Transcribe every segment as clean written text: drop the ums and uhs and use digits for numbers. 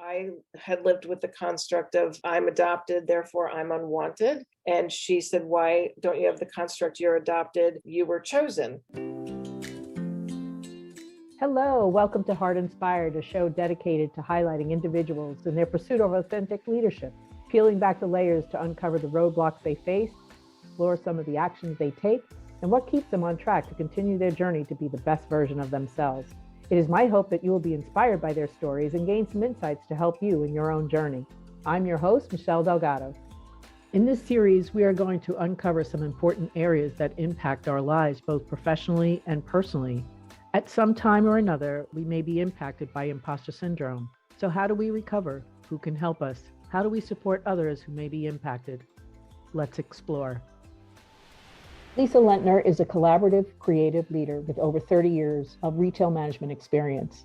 I had lived with the construct of I'm adopted, therefore I'm unwanted. And she said, why don't you have the construct you're adopted, you were chosen? Hello, welcome to Heart Inspired, a show dedicated to highlighting individuals in their pursuit of authentic leadership, peeling back the layers to uncover the roadblocks they face, explore some of the actions they take, and what keeps them on track to continue their journey to be the best version of themselves. It is my hope that you will be inspired by their stories and gain some insights to help you in your own journey. I'm your host, Michelle Delgado. In this series, we are going to uncover some important areas that impact our lives, both professionally and personally. At some time or another, we may be impacted by imposter syndrome. So how do we recover? Who can help us? How do we support others who may be impacted? Let's explore. Leseh Lentner is a collaborative, creative leader with over 30 years of retail management experience.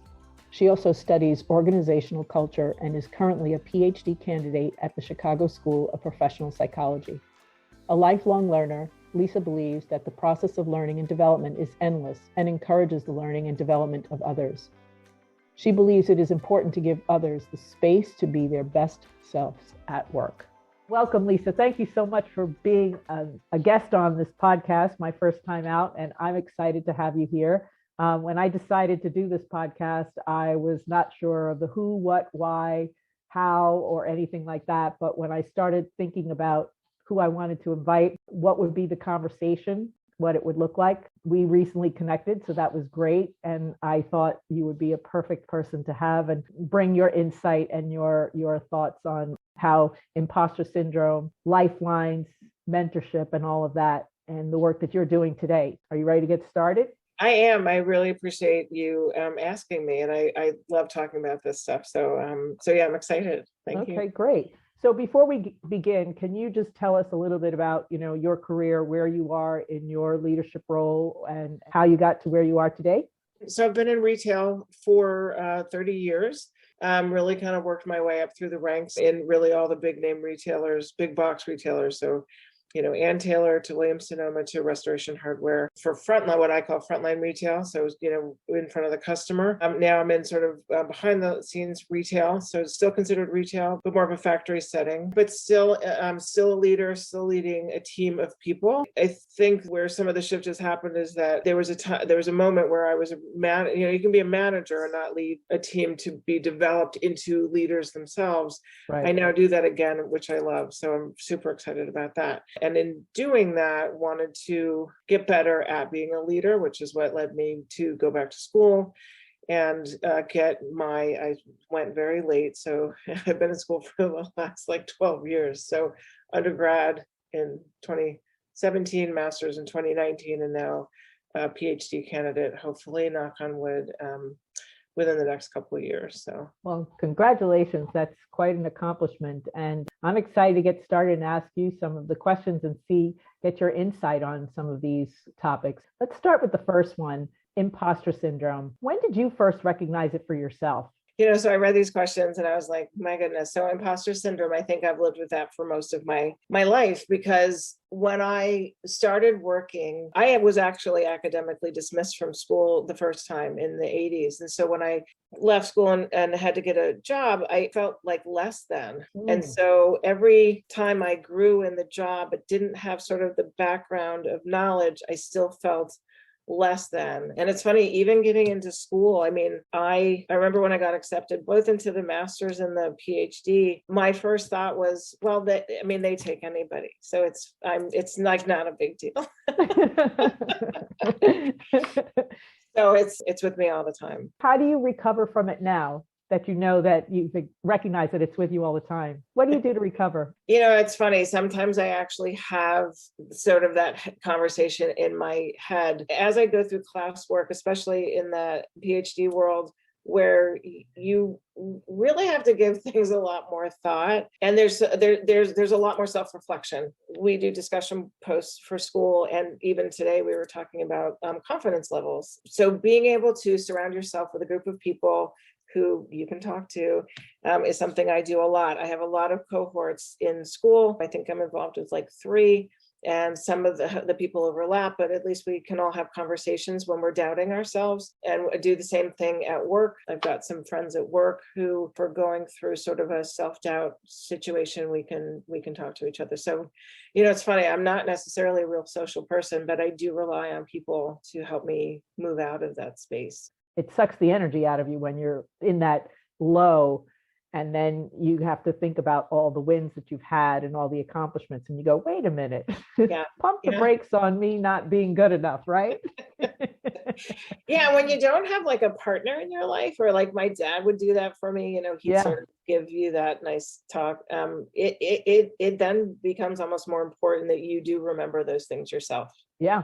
She also studies organizational culture and is currently a PhD candidate at the Chicago School of Professional Psychology. A lifelong learner, Leseh believes that the process of learning and development is endless and encourages the learning and development of others. She believes it is important to give others the space to be their best selves at work. Welcome, Leseh. Thank you so much for being a guest on this podcast, my first time out, and I'm excited to have you here. When I decided to do this podcast, I was not sure of the who, what, why, how, or anything like that. But when I started thinking about who I wanted to invite, what would be the conversation, what it would look like. We recently connected, so that was great. And I thought you would be a perfect person to have and bring your insight and your thoughts on how imposter syndrome, lifelines, mentorship, and all of that, and the work that you're doing today. Are you ready to get started? I am. I really appreciate you asking me, and I love talking about this stuff. So yeah, I'm excited. Thank you. Okay, great. So before we begin, can you just tell us a little bit about, your career, where you are in your leadership role and how you got to where you are today? So I've been in retail for 30 years. Really kind of worked my way up through the ranks in really all the big name retailers, big box retailers. So Ann Taylor to Williams-Sonoma to Restoration Hardware for frontline, what I call frontline retail. So, in front of the customer. Now I'm in sort of behind the scenes retail. So it's still considered retail, but more of a factory setting, but still, I'm still a leader, still leading a team of people. I think where some of the shift has happened is that there was a moment where I was a man, you can be a manager and not lead a team to be developed into leaders themselves. Right. I now do that again, which I love. So I'm super excited about that. And in doing that, wanted to get better at being a leader, which is what led me to go back to school and I went very late. So I've been in school for the last 12 years. So undergrad in 2017, master's in 2019, and now a PhD candidate, hopefully, knock on wood, within the next couple of years. So, well, congratulations. That's quite an accomplishment. And I'm excited to get started and ask you some of the questions and get your insight on some of these topics. Let's start with the first one, imposter syndrome. When did you first recognize it for yourself? So I read these questions and I was like, my goodness. So imposter syndrome, I think I've lived with that for most of my life, because when I started working, I was actually academically dismissed from school the first time in the 80s. And so when I left school and had to get a job, I felt like less than. And so every time I grew in the job, but didn't have sort of the background of knowledge, I still felt less than. And it's funny, even getting into school, I remember when I got accepted both into the master's and the PhD, my first thought was, well, they take anybody. So it's like not a big deal. So it's with me all the time. How do you recover from it now that that you recognize that it's with you all the time? What do you do to recover? It's funny. Sometimes I actually have sort of that conversation in my head as I go through classwork, especially in the PhD world, where you really have to give things a lot more thought. And there's a lot more self-reflection. We do discussion posts for school. And even today we were talking about confidence levels. So being able to surround yourself with a group of people who you can talk to is something I do a lot. I have a lot of cohorts in school. I think I'm involved with 3 and some of the people overlap, but at least we can all have conversations when we're doubting ourselves, and do the same thing at work. I've got some friends at work who, if we're going through sort of a self-doubt situation, we can talk to each other. So, it's funny, I'm not necessarily a real social person, but I do rely on people to help me move out of that space. It sucks the energy out of you when you're in that low, and then you have to think about all the wins that you've had and all the accomplishments, and you go, wait a minute, Yeah. pump the brakes on me not being good enough, right? Yeah, when you don't have like a partner in your life, or like my dad would do that for me, he'd sort of give you that nice talk. It then becomes almost more important that you do remember those things yourself. Yeah.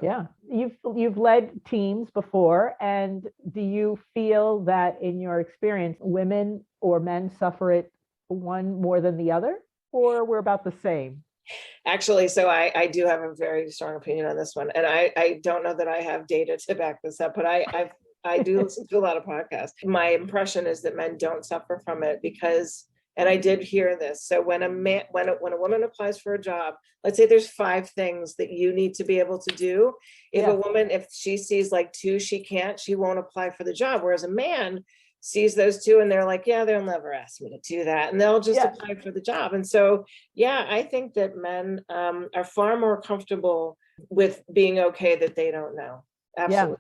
Yeah. You've led teams before, and do you feel that in your experience, women or men suffer it one more than the other, or we're about the same? Actually, so I do have a very strong opinion on this one, and I don't know that I have data to back this up, but I do listen to a lot of podcasts. My impression is that men don't suffer from it because, and I did hear this. So when a woman applies for a job, let's say there's 5 things that you need to be able to do. If a woman, if she sees like 2, she won't apply for the job. Whereas a man sees those 2 and they're like, yeah, they'll never ask me to do that. And they'll just apply for the job. And so, I think that men are far more comfortable with being okay that they don't know. Absolutely.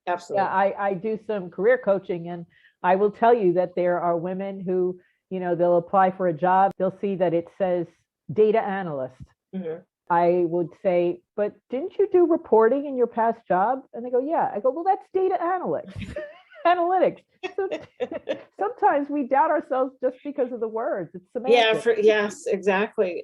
Yeah. Absolutely. Yeah, I do some career coaching, and I will tell you that there are women who, they'll apply for a job. They'll see that it says data analyst. Mm-hmm. I would say, but didn't you do reporting in your past job? And they go, yeah. I go, well, that's data analytics. So, sometimes we doubt ourselves just because of the words. It's semantics. Yeah. Yes, exactly.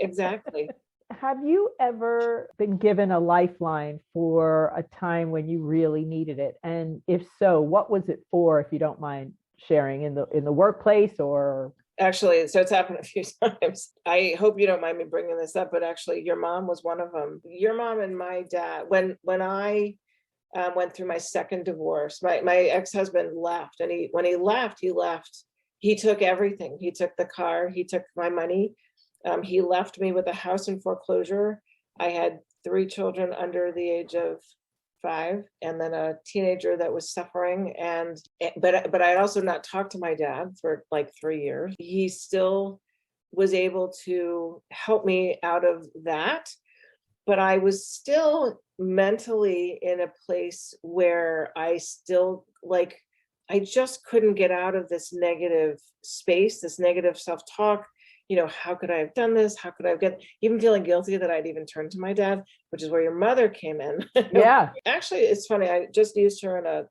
Have you ever been given a lifeline for a time when you really needed it? And if so, what was it for, if you don't mind sharing, in the workplace or? Actually, so it's happened a few times. I hope you don't mind me bringing this up, but actually your mom was one of them. Your mom and my dad, when I went through my second divorce, my ex-husband left, and when he left, he took everything. He took the car, he took my money. He left me with a house in foreclosure. I had 3 children under the age of 5, and then a teenager that was suffering. But I had also not talked to my dad for like 3 years. He still was able to help me out of that, but I was still mentally in a place where I still I just couldn't get out of this negative space, this negative self-talk. How could I have done this? How could I have even feeling guilty that I'd even turned to my dad, which is where your mother came in. Yeah. Actually, it's funny. I just used her in a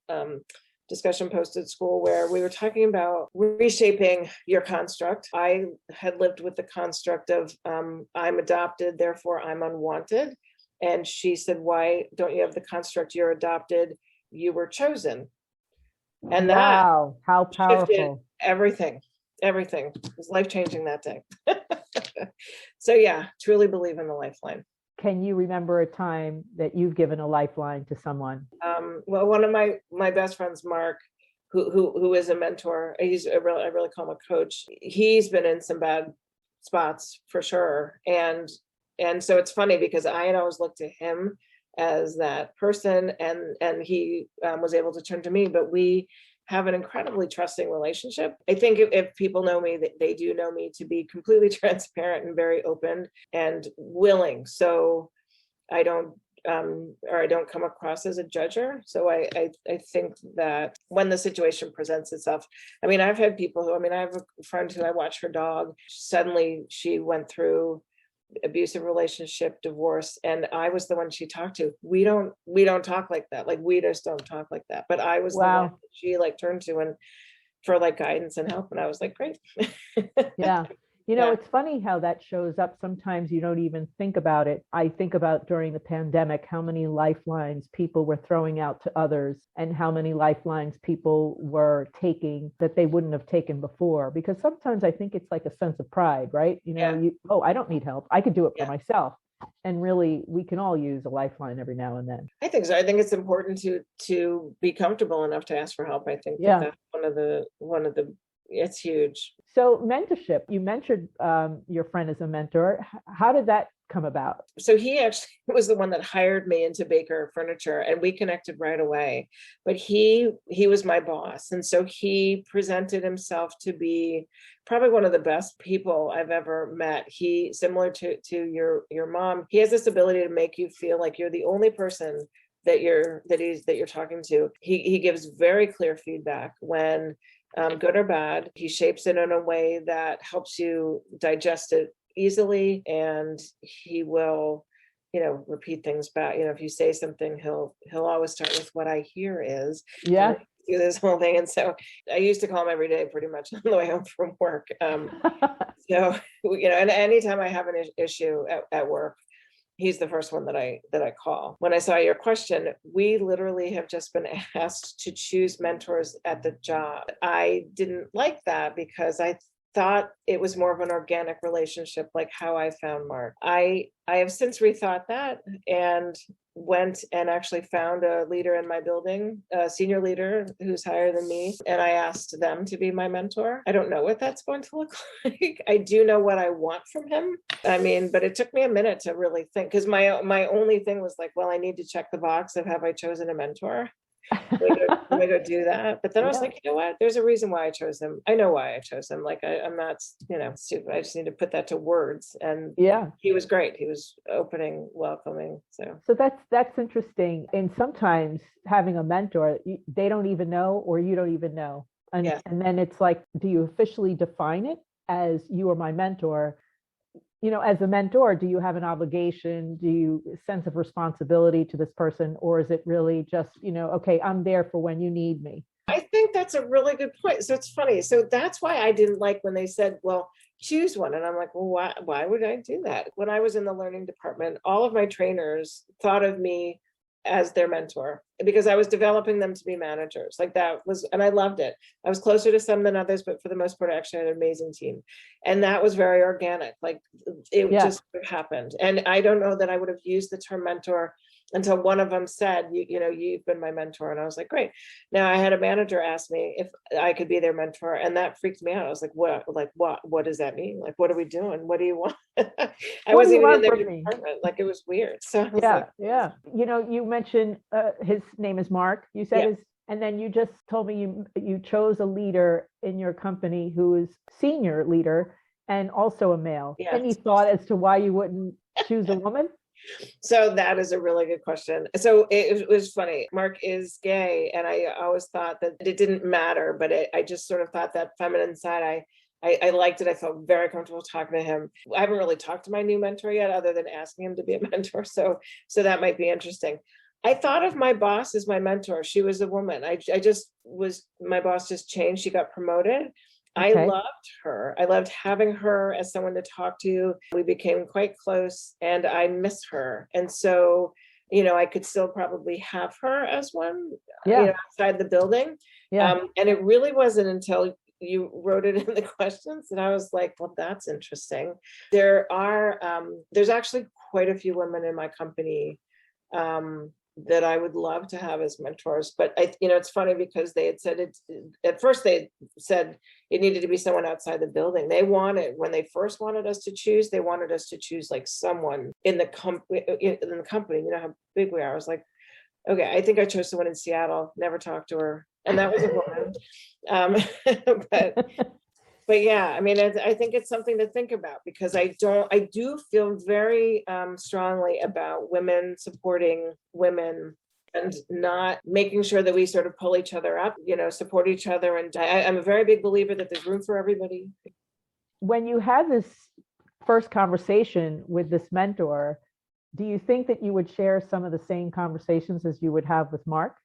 discussion post at school where we were talking about reshaping your construct. I had lived with the construct of I'm adopted, therefore I'm unwanted. And she said, why don't you have the construct, you're adopted, you were chosen? And wow, how powerful. Everything was life-changing that day. So yeah, truly believe in the lifeline. Can you remember a time that you've given a lifeline to someone? Well, one of my best friends, Mark, who is a mentor, I really call him a coach. He's been in some bad spots for sure. And so it's funny because I had always looked to him as that person, and he was able to turn to me, but we have an incredibly trusting relationship. I think if people know me, they do know me to be completely transparent and very open and willing. So I don't come across as a judger. So I think that when the situation presents itself, I've had people who, I have a friend who, I watch her dog. Suddenly she went through abusive relationship, divorce, and I was the one she talked to. We don't talk like that. We just don't talk like that. But I was the one that she turned to and for guidance and help. And I was like, great. Yeah. It's funny how that shows up. Sometimes you don't even think about it. I think about during the pandemic, how many lifelines people were throwing out to others and how many lifelines people were taking that they wouldn't have taken before. Because sometimes I think it's like a sense of pride, right? I don't need help. I could do it for myself. And really, we can all use a lifeline every now and then. I think so. I think it's important to be comfortable enough to ask for help. I think that's one of the it's huge. So mentorship, you mentored your friend as a mentor. How did that come about? So he actually was the one that hired me into Baker Furniture, and we connected right away. But he was my boss, and so he presented himself to be probably one of the best people I've ever met. He, similar to your mom, he has this ability to make you feel like you're the only person that you're talking to. He gives very clear feedback when good or bad. He shapes it in a way that helps you digest it easily, and he will repeat things back. If you say something, he'll always start with what I hear is, Yeah. do this whole thing. And so I used to call him every day pretty much on the way home from work. So and anytime I have an issue at work, he's the first one that I call. When I saw your question, we literally have just been asked to choose mentors at the job. I didn't like that because I thought it was more of an organic relationship, like how I found Mark. I have since rethought that and went and actually found a leader in my building, a senior leader who's higher than me, and I asked them to be my mentor. I don't know what that's going to look like. I do know what I want from him. I mean, but it took me a minute to really think, because my only thing was like, well, I need to check the box of have I chosen a mentor? Let me go do that. But then I was like, you know what? There's a reason why I chose him. I know why I chose him. Like I'm not, stupid. I just need to put that to words. And he was great. He was opening, welcoming. So that's interesting. And sometimes having a mentor, they don't even know, or you don't even know. And then it's like, do you officially define it as you are my mentor? As a mentor, do you have an obligation? Do you sense of responsibility to this person? Or is it really just, okay, I'm there for when you need me? I think that's a really good point. So it's funny. So that's why I didn't like when they said, well, choose one. And I'm like, well, why would I do that? When I was in the learning department, all of my trainers thought of me as their mentor because I was developing them to be managers. Like that was, and I loved it. I was closer to some than others, but for the most part, I actually had an amazing team. And that was very organic. Like it just happened. And I don't know that I would have used the term mentor until one of them said, you've been my mentor. And I was like, great. Now I had a manager ask me if I could be their mentor. And that freaked me out. I was like, what does that mean? Like, what are we doing? What do you want? I wasn't even in their department. Like it was weird. So you mentioned his name is Mark. You said and then you just told me you chose a leader in your company who is senior leader and also a male. Yes. Any thought as to why you wouldn't choose a woman? So that is a really good question. So it was funny. Mark is gay, and I always thought that it didn't matter, but I just sort of thought that feminine side, I liked it. I felt very comfortable talking to him. I haven't really talked to my new mentor yet, other than asking him to be a mentor. So that might be interesting. I thought of my boss as my mentor. She was a woman. My boss just changed. She got promoted. I loved her. I loved having her as someone to talk to. We became quite close, and I miss her. And so, I could still probably have her as one, outside the building. And it really wasn't until you wrote it in the questions and I was like, well, that's interesting. There's actually quite a few women in my company that I would love to have as mentors. But it's funny because they had said at first they said it needed to be someone outside the building. When they first wanted us to choose, they wanted us to choose like someone in the company, how big we are. I was like, okay, I think I chose someone in Seattle, never talked to her. And that was a woman. But yeah, I mean, I think it's something to think about because I do feel very strongly about women supporting women and not making sure that we sort of pull each other up, support each other. And I'm a very big believer that there's room for everybody. When you had this first conversation with this mentor, do you think that you would share some of the same conversations as you would have with Mark?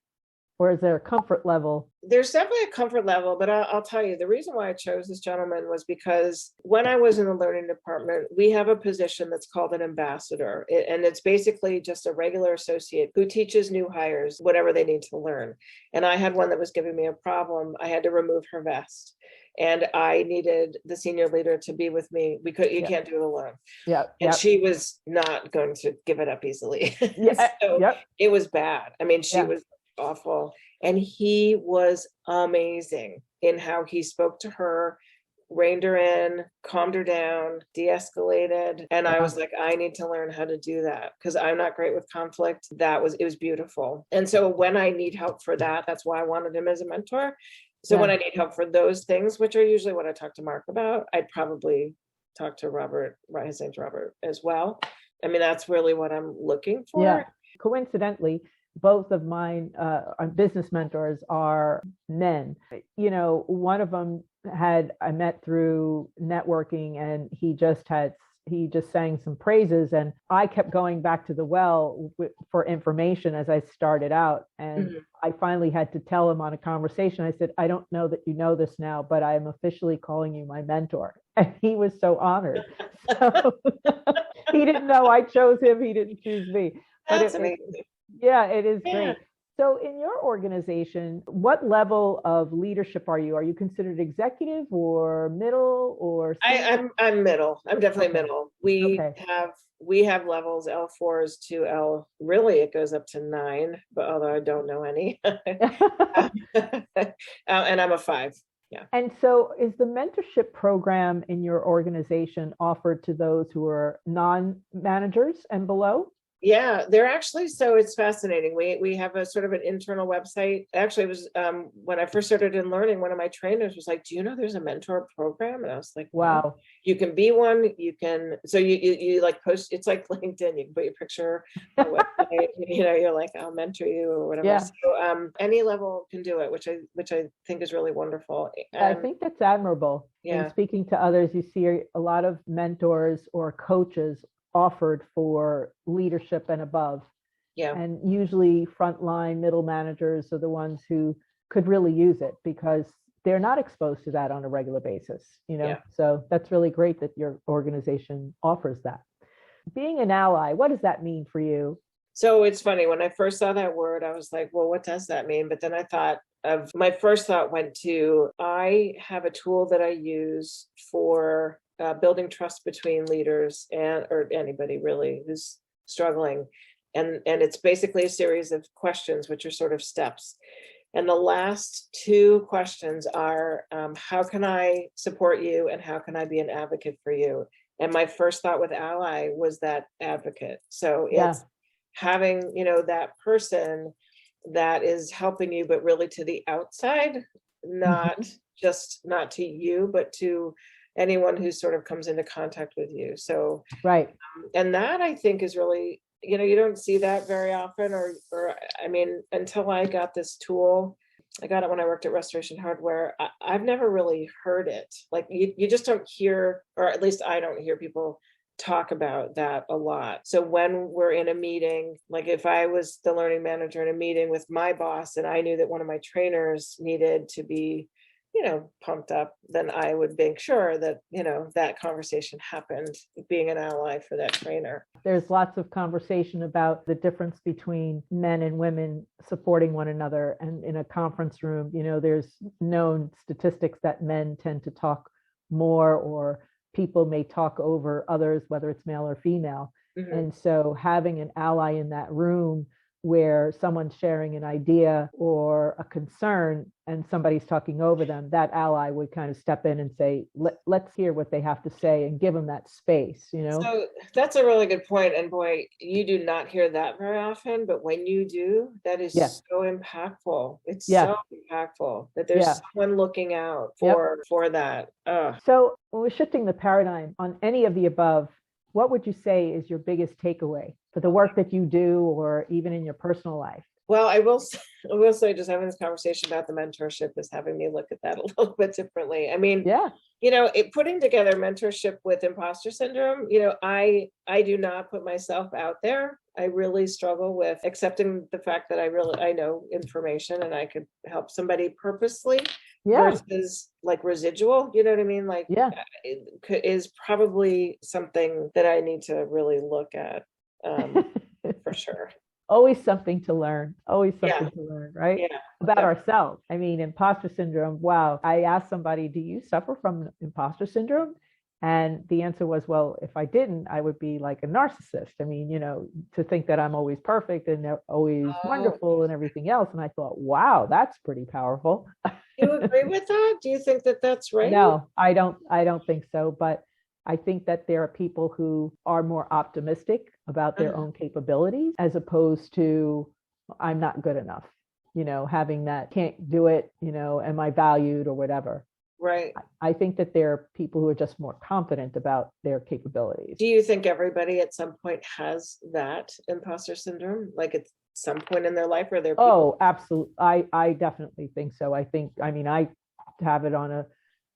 Or is there a comfort level? There's definitely a comfort level, but I'll tell you, the reason why I chose this gentleman was because when I was in the learning department, we have a position that's called an ambassador. And it's basically just a regular associate who teaches new hires whatever they need to learn. And I had one that was giving me a problem. I had to remove her vest. And I needed the senior leader to be with me. You can't do it alone. And she was not going to give it up easily. It was bad. I mean, she was awful. And he was amazing in how he spoke to her. reined her in, calmed her down, de-escalated. And I Wow. was like, I need to learn how to do that because I'm not great with conflict. It was beautiful. And so when I need help for that, that's why I wanted him as a mentor. So when I need help for those things, which are usually what I talk to Mark about, I'd probably talk to Robert, right? His name's Robert as well. I mean, that's really what I'm looking for. Yeah. Coincidentally, both of mine business mentors are men. You know, one of them I met through networking, and he just sang some praises, and I kept going back to the well for information as I started out. And I finally had to tell him on a conversation, I said, I don't know that you know this now, but I am officially calling you my mentor. And he was so honored. So he didn't know I chose him. He didn't choose me. That's amazing. It is great. So in your organization, what level of leadership are you? Are you considered executive or middle or? I'm middle. I'm definitely middle. We have levels L4s to L. Really, it goes up to 9, but although I don't know any, and I'm a 5. Yeah. And so is the mentorship program in your organization offered to those who are non-managers and below? Yeah, they're actually, so it's fascinating. We have a sort of an internal website. Actually, it was when I first started in learning, one of my trainers was like, do you know there's a mentor program? And I was like, wow, you can be one. You can, so you like post, it's like LinkedIn, you can put your picture on the website, you know, you're like, I'll mentor you or whatever. Yeah. So any level can do it, which I think is really wonderful. I think that's admirable. Yeah. And speaking to others, you see a lot of mentors or coaches offered for leadership and above. Yeah. And usually frontline middle managers are the ones who could really use it because they're not exposed to that on a regular basis, you know? Yeah. So that's really great that your organization offers that. Being an ally, what does that mean for you? So it's funny, when I first saw that word, I was like, well, what does that mean? But then I thought my first thought went to, I have a tool that I use for building trust between leaders or anybody really who's struggling. And it's basically a series of questions, which are sort of steps. And the last 2 questions are, how can I support you? And how can I be an advocate for you? And my first thought with ally was that advocate. So it's having, you know, that person that is helping you, but really to the outside, not to you, but to anyone who sort of comes into contact with you. So, right. And that I think is really, you know, you don't see that very often, or I mean, until I got this tool, I got it when I worked at Restoration Hardware. I've never really heard it. Like you just don't hear, or at least I don't hear people talk about that a lot. So when we're in a meeting, like if I was the learning manager in a meeting with my boss and I knew that one of my trainers needed to be, you know, pumped up, then I would make sure that, you know, that conversation happened, being an ally for that trainer. There's lots of conversation about the difference between men and women supporting one another. And in a conference room, you know, there's known statistics that men tend to talk more, or people may talk over others, whether it's male or female. Mm-hmm. And so having an ally in that room where someone's sharing an idea or a concern and somebody's talking over them, that ally would kind of step in and say, let's hear what they have to say, and give them that space, you know? So that's a really good point. And boy, you do not hear that very often, but when you do, that is so impactful. It's so impactful that there's someone looking out for that. So when we're shifting the paradigm on any of the above, what would you say is your biggest takeaway for the work that you do, or even in your personal life? Well, I will say just having this conversation about the mentorship is having me look at that a little bit differently. I mean, you know, putting together mentorship with imposter syndrome, you know, I do not put myself out there. I really struggle with accepting the fact that I know information and I could help somebody purposely versus like residual, you know what I mean? Like, it is probably something that I need to really look at for sure. Always something to learn, right? Yeah. About ourselves. I mean, imposter syndrome. Wow. I asked somebody, do you suffer from imposter syndrome? And the answer was, well, if I didn't, I would be like a narcissist. I mean, you know, to think that I'm always perfect and always wonderful and everything else. And I thought, wow, that's pretty powerful. You agree with that? Do you think that that's right? No, I don't think so. But I think that there are people who are more optimistic about their own capabilities as opposed to I'm not good enough, having that can't do it, am I valued or whatever. Right. I think that there are people who are just more confident about their capabilities. Do you think everybody at some point has that imposter syndrome? Like at some point in their life, or their people? Oh, absolutely. I definitely think so. I have it on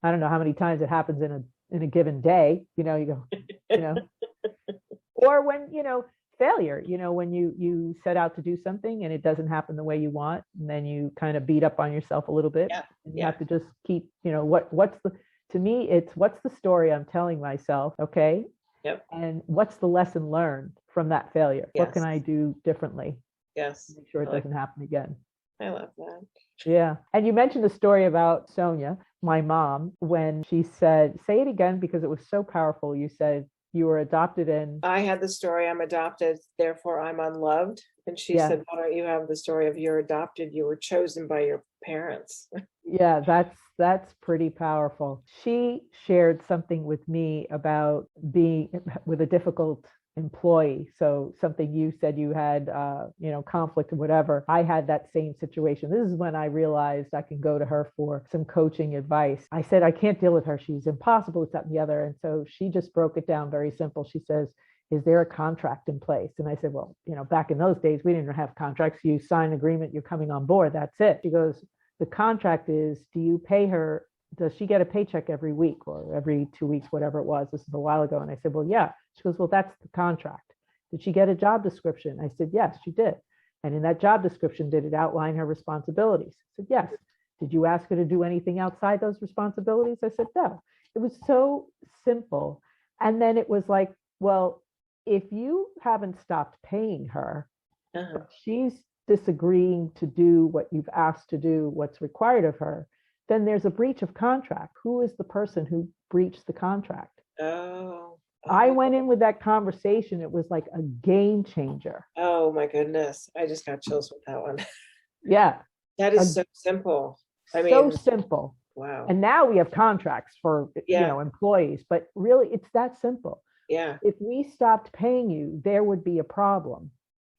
I don't know how many times it happens in a given day, you go, or when, failure, when you set out to do something and it doesn't happen the way you want, and then you kind of beat up on yourself a little bit. Yeah. And you have to just keep, to me, it's what's the story I'm telling myself. Okay. Yep. And what's the lesson learned from that failure? Yes. What can I do differently? Yes. Make sure it doesn't happen again. I love that. Yeah. And you mentioned a story about Sonia, my mom, when she said, say it again, because it was so powerful. You said you were adopted in. I had the story, I'm adopted, therefore I'm unloved. And she said, why don't you have the story of you're adopted, you were chosen by your parents? Yeah, that's pretty powerful. She shared something with me about being with a difficult employee. So something you said you had, conflict or whatever. I had that same situation. This is when I realized I can go to her for some coaching advice. I said, I can't deal with her. She's impossible, this, that, and the other. And so she just broke it down very simple. She says, is there a contract in place? And I said, well, back in those days, we didn't have contracts. You sign an agreement, you're coming on board. That's it. She goes, the contract is, do you pay her? Does she get a paycheck every week or every 2 weeks, whatever it was? This is a while ago. And I said, well, yeah. She goes, well, that's the contract. Did she get a job description? I said, yes, she did. And in that job description, did it outline her responsibilities? I said, yes. Did you ask her to do anything outside those responsibilities? I said, no. It was so simple. And then it was like, well, if you haven't stopped paying her, but she's disagreeing to do what you've asked to do, what's required of her, then there's a breach of contract. Who is the person who breached the contract? I went in with that conversation. It was like a game changer. Oh my goodness. I just got chills with that one. Yeah. That is so simple. I mean, so simple. Wow. And now we have contracts for, employees, but really it's that simple. Yeah. If we stopped paying you, there would be a problem,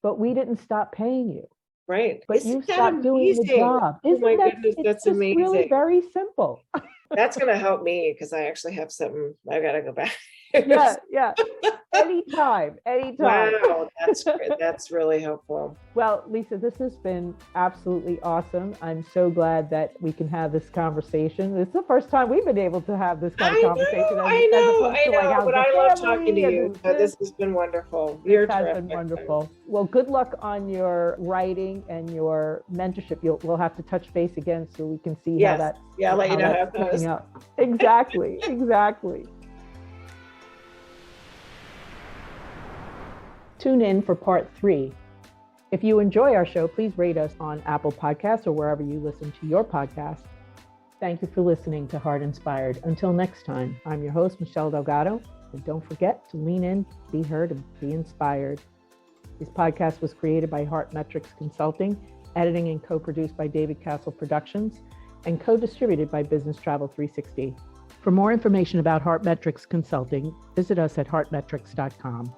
but we didn't stop paying you. Right. But you stopped doing the job. Oh my goodness, that's amazing. Really very simple. That's going to help me because I actually have something. I got to go back. Yeah. Anytime. Wow, that's great. That's really helpful. Well, Leseh, this has been absolutely awesome. I'm so glad that we can have this conversation. It's the first time we've been able to have this kind of conversation. I know, but I love talking to you. This has been wonderful. It has been wonderful. Well, good luck on your writing and your mentorship. We'll have to touch base again so we can see how that. Yeah, I'll let you know how it goes. Exactly. Tune in for part 3. If you enjoy our show, please rate us on Apple Podcasts or wherever you listen to your podcast. Thank you for listening to Heart Inspired. Until next time, I'm your host, Michelle Delgado. And don't forget to lean in, be heard, and be inspired. This podcast was created by Heart Metrics Consulting, editing and co-produced by David Castle Productions, and co-distributed by Business Travel 360. For more information about Heart Metrics Consulting, visit us at heartmetrics.com.